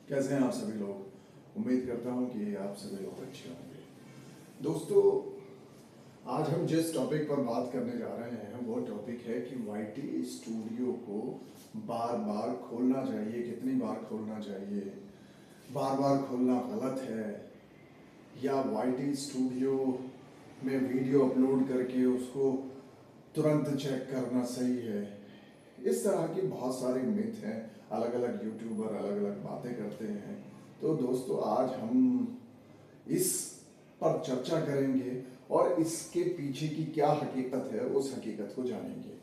कैसे हैं आप सभी लोग। उम्मीद करता हूं कि आप सभी लोग अच्छे होंगे। दोस्तों, आज हम जिस टॉपिक पर बात करने जा रहे हैं वो टॉपिक है कि वाईटी स्टूडियो को बार बार खोलना चाहिए, कितनी बार खोलना चाहिए, बार बार खोलना गलत है या वाईटी स्टूडियो में वीडियो अपलोड करके उसको तुरंत चेक करना सही है। इस तरह की बहुत सारे मिथ हैं, अलग अलग यूट्यूबर अलग अलग बातें करते हैं। तो दोस्तों, आज हम इस पर चर्चा करेंगे और इसके पीछे की क्या हकीकत है उस हकीकत को जानेंगे।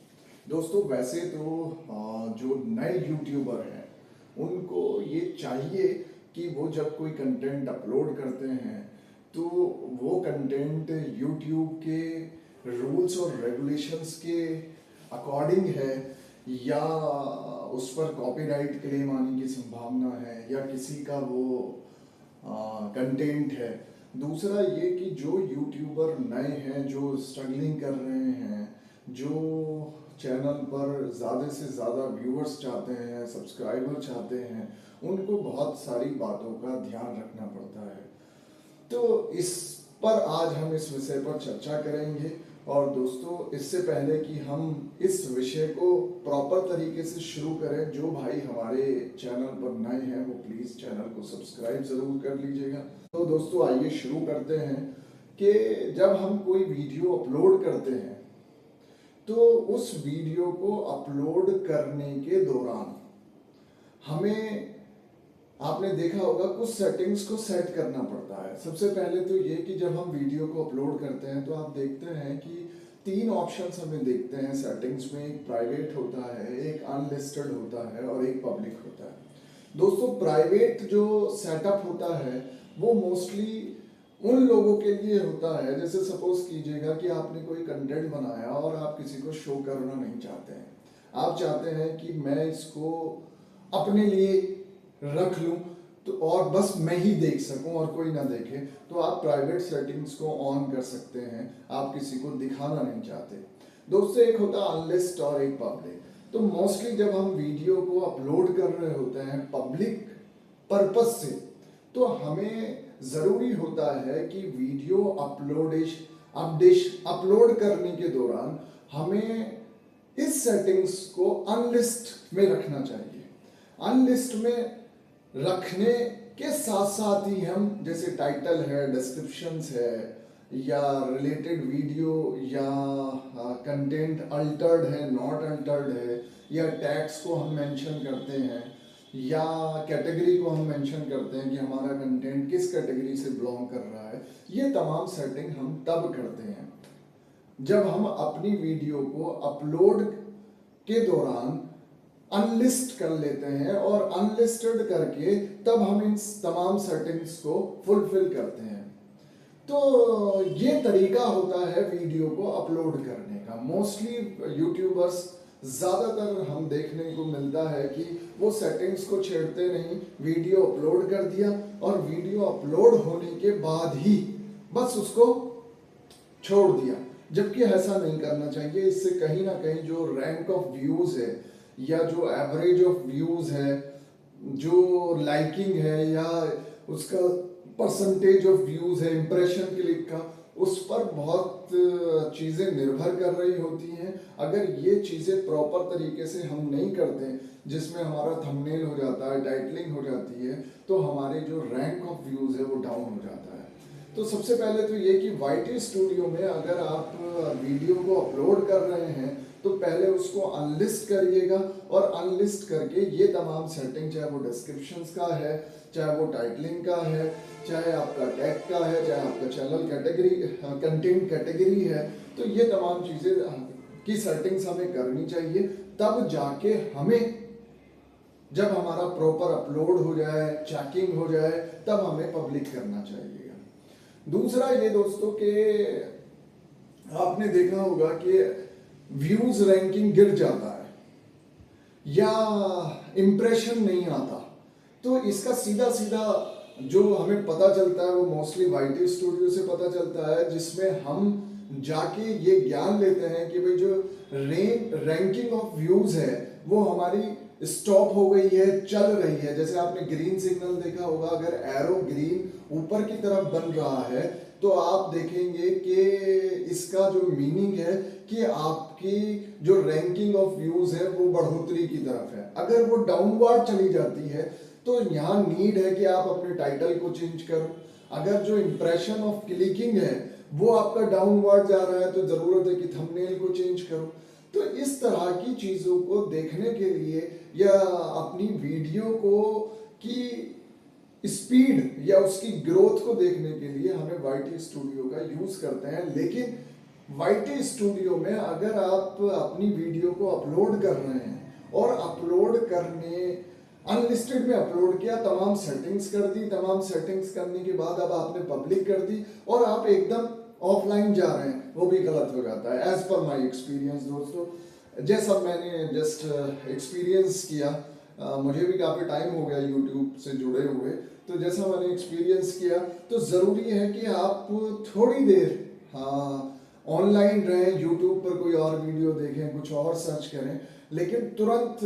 दोस्तों, वैसे तो जो नए यूट्यूबर हैं उनको ये चाहिए कि वो जब कोई कंटेंट अपलोड करते हैं तो वो कंटेंट यूट्यूब के रूल्स और रेगुलेशंस के अकॉर्डिंग है या उस पर कॉपीराइट क्लेम आने की संभावना है या किसी का वो कंटेंट है। दूसरा ये कि जो यूट्यूबर नए हैं, जो स्ट्रगलिंग कर रहे हैं, जो चैनल पर ज़्यादा से ज़्यादा व्यूअर्स चाहते हैं, सब्सक्राइबर चाहते हैं, उनको बहुत सारी बातों का ध्यान रखना पड़ता है। तो इस पर आज हम इस विषय पर चर्चा करेंगे। और दोस्तों, इससे पहले कि हम इस विषय को प्रॉपर तरीके से शुरू करें, जो भाई हमारे चैनल पर नए हैं वो प्लीज़ चैनल को सब्सक्राइब ज़रूर कर लीजिएगा। तो दोस्तों, आइए शुरू करते हैं कि जब हम कोई वीडियो अपलोड करते हैं तो उस वीडियो को अपलोड करने के दौरान हमें, आपने देखा होगा, कुछ सेटिंग्स को सेट करना पड़ता है। सबसे पहले तो ये कि जब हम वीडियो को अपलोड करते हैं तो आप देखते हैं कि 3 ऑप्शंस हमें देखते हैं सेटिंग्स में। एक प्राइवेट होता है, एक अनलिस्टेड होता है और एक पब्लिक होता है। दोस्तों, प्राइवेट जो सेटअप होता है वो मोस्टली उन लोगों के लिए होता है, जैसे सपोज कीजिएगा कि आपने कोई कंटेंट बनाया और आप किसी को शो करना नहीं चाहते हैं। आप चाहते हैं कि मैं इसको अपने लिए रख लूं तो और बस मैं ही देख सकूं और कोई ना देखे, तो आप प्राइवेट सेटिंग्स को ऑन कर सकते हैं। आप किसी को दिखाना नहीं चाहते। दोस्तों, एक होता है अनलिस्ट और एक पब्लिक। तो मोस्टली जब हम वीडियो को अपलोड कर रहे होते हैं पब्लिक पर्पस से, तो हमें ज़रूरी होता है कि वीडियो अपलोड करने के दौरान हमें इस सेटिंग्स को अनलिस्ट में रखना चाहिए। अनलिस्ट में रखने के साथ साथ ही हम, जैसे टाइटल है, डिस्क्रिप्शंस है या रिलेटेड वीडियो या कंटेंट अल्टर्ड है, नॉट अल्टर्ड है, या टैग्स को हम मेंशन करते हैं या कैटेगरी को हम मेंशन करते हैं कि हमारा कंटेंट किस कैटेगरी से बिलोंग कर रहा है। ये तमाम सेटिंग हम तब करते हैं जब हम अपनी वीडियो को अपलोड के दौरान अनलिस्ट कर लेते हैं, और अनलिस्टेड करके तब हम इन तमाम सेटिंग्स को फुलफिल करते हैं। तो ये तरीका होता है वीडियो को अपलोड करने का। मोस्टली यूट्यूबर्स ज़्यादातर हम देखने को मिलता है कि वो सेटिंग्स को छेड़ते नहीं, वीडियो अपलोड कर दिया और वीडियो अपलोड होने के बाद ही बस उसको छोड़ दिया, जबकि ऐसा नहीं करना चाहिए। इससे कहीं ना कहीं जो रैंक ऑफ व्यूज़ है या जो एवरेज ऑफ व्यूज़ है, जो लाइकिंग है या उसका परसेंटेज ऑफ व्यूज़ है, इम्प्रेशन क्लिक का, उस पर बहुत चीज़ें निर्भर कर रही होती हैं। अगर ये चीज़ें प्रॉपर तरीके से हम नहीं करते, जिसमें हमारा थंबनेल हो जाता है, टाइटलिंग हो जाती है, तो हमारे जो रैंक ऑफ व्यूज़ है वो डाउन हो जाता है। तो सबसे पहले तो ये कि वाईटी स्टूडियो में अगर आप वीडियो को अपलोड कर रहे हैं तो पहले उसको अनलिस्ट करिएगा, और अनलिस्ट करके ये तमाम सेटिंग, चाहे वो डिस्क्रिप्शंस का है, चाहे वो टाइटलिंग का है, चाहे आपका टैग का है, चाहे आपका चैनल कैटेगरी, कंटेंट कैटेगरी है, तो ये तमाम चीज़ें की सेटिंग्स हमें करनी चाहिए। तब जाके हमें, जब हमारा प्रॉपर अपलोड हो जाए, चेकिंग हो जाए, तब हमें पब्लिक करना चाहिए। दूसरा ये दोस्तों कि आपने देखा होगा कि व्यूज रैंकिंग गिर जाता है या इम्प्रेशन नहीं आता, तो इसका सीधा सीधा जो हमें पता चलता है वो मोस्टली वाईटी स्टूडियो से पता चलता है, जिसमें हम जाके ये ज्ञान लेते हैं कि भाई जो रैंकिंग ऑफ व्यूज है वो हमारी स्टॉप हो गई है, चल रही है, जैसे आपने ग्रीन सिग्नल देखा होगा, अगर एरो ग्रीन ऊपर की तरफ बन रहा है तो आप देखेंगे कि इसका जो मीनिंग है कि आपकी जो रैंकिंग ऑफ व्यूज है वो बढ़ोतरी की तरफ है। अगर वो डाउनवर्ड चली जाती है तो यहाँ नीड है कि आप अपने टाइटल को चेंज करो। अगर जो इंप्रेशन ऑफ क्लिकिंग है वो आपका डाउनवर्ड जा रहा है तो जरूरत है कि थंबनेल को चेंज करो। तो इस तरह की चीजों को देखने के लिए या अपनी वीडियो को की स्पीड या उसकी ग्रोथ को देखने के लिए हमें YT स्टूडियो का यूज करते हैं। लेकिन YT स्टूडियो में अगर आप अपनी वीडियो को अपलोड कर रहे हैं और अपलोड करने अनलिस्टेड में अपलोड किया, तमाम सेटिंग्स कर दी, तमाम सेटिंग्स करने के बाद अब आपने पब्लिक कर दी और आप एकदम ऑफलाइन जा रहे हैं, वो भी गलत हो जाता है। एज पर माई एक्सपीरियंस दोस्तों, जैसा मैंने जस्ट एक्सपीरियंस किया, मुझे भी काफ़ी टाइम हो गया यूट्यूब से जुड़े हुए, तो जैसा मैंने एक्सपीरियंस किया तो ज़रूरी है कि आप थोड़ी देर ऑनलाइन रहें, यूट्यूब पर कोई और वीडियो देखें, कुछ और सर्च करें, लेकिन तुरंत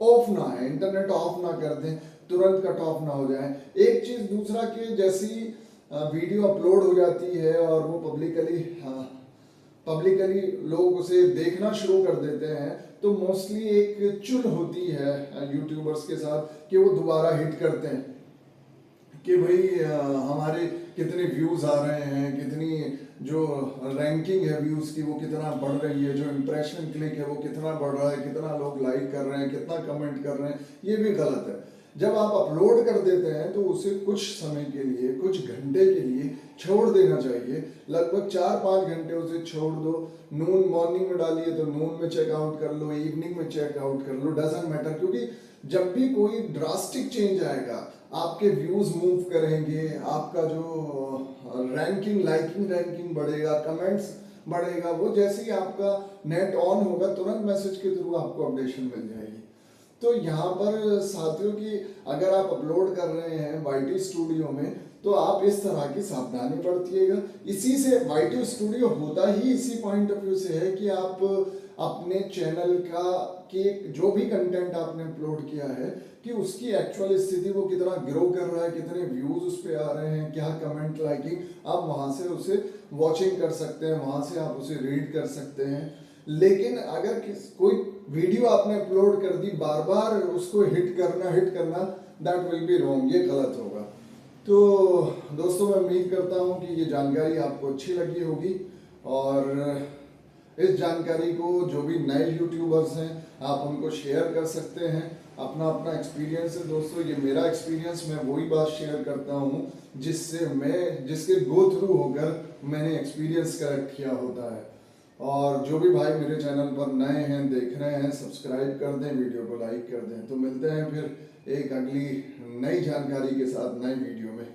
ऑफ ना है, इंटरनेट ऑफ ना कर दें, तुरंत कट ऑफ ना हो जाए। एक चीज़, दूसरा कि जैसी वीडियो अपलोड हो जाती है और वो पब्लिकली लोग उसे देखना शुरू कर देते हैं तो मोस्टली एक चुल होती है यूट्यूबर्स के साथ कि वो दोबारा हिट करते हैं कि भाई हमारे कितने व्यूज आ रहे हैं, कितनी जो रैंकिंग है व्यूज की वो कितना बढ़ रही है, जो इम्प्रेशन क्लिक है वो कितना बढ़ रहा है, कितना लोग लाइक कर रहे हैं, कितना कमेंट कर रहे हैं, ये भी गलत है। जब आप अपलोड कर देते हैं तो उसे कुछ समय के लिए, कुछ घंटे के लिए छोड़ देना चाहिए, लगभग 4-5 घंटे उसे छोड़ दो। नून मॉर्निंग में डालिए तो नून में चेकआउट कर लो, इवनिंग में चेकआउट कर लो, डजंट मैटर, क्योंकि जब भी कोई ड्रास्टिक चेंज आएगा आपके व्यूज मूव करेंगे, आपका जो लाइकिंग रैंकिंग बढ़ेगा, कमेंट्स बढ़ेगा, वो जैसे ही आपका नेट ऑन होगा तुरंत मैसेज के थ्रू आपको अपडेशन मिल जाएगी। तो यहाँ पर साथियों की अगर आप अपलोड कर रहे हैं YT स्टूडियो में तो आप इस तरह की सावधानी बरतिएगा। इसी से YT स्टूडियो होता ही इसी पॉइंट ऑफ व्यू से है कि आप अपने चैनल का कि जो भी कंटेंट आपने अपलोड किया है कि उसकी एक्चुअल स्थिति वो कितना ग्रो कर रहा है, कितने व्यूज उस पर आ रहे हैं, क्या कमेंट लाइकिंग, आप वहाँ से उसे वॉचिंग कर सकते हैं, वहाँ से आप उसे रीड कर सकते हैं। लेकिन अगर कोई वीडियो आपने अपलोड कर दी, बार बार उसको हिट करना, दैट विल बी रॉन्ग, ये गलत होगा। तो दोस्तों मैं उम्मीद करता हूँ कि ये जानकारी आपको अच्छी लगी होगी और इस जानकारी को जो भी नए यूट्यूबर्स हैं आप उनको शेयर कर सकते हैं। अपना अपना एक्सपीरियंस है दोस्तों, ये मेरा एक्सपीरियंस, मैं वही बात शेयर करता हूँ जिसके गो थ्रू होकर मैंने एक्सपीरियंस कलेक्ट किया होता है। और जो भी भाई मेरे चैनल पर नए हैं, देख रहे हैं, सब्सक्राइब कर दें, वीडियो को लाइक कर दें। तो मिलते हैं फिर एक अगली नई जानकारी के साथ नई वीडियो में।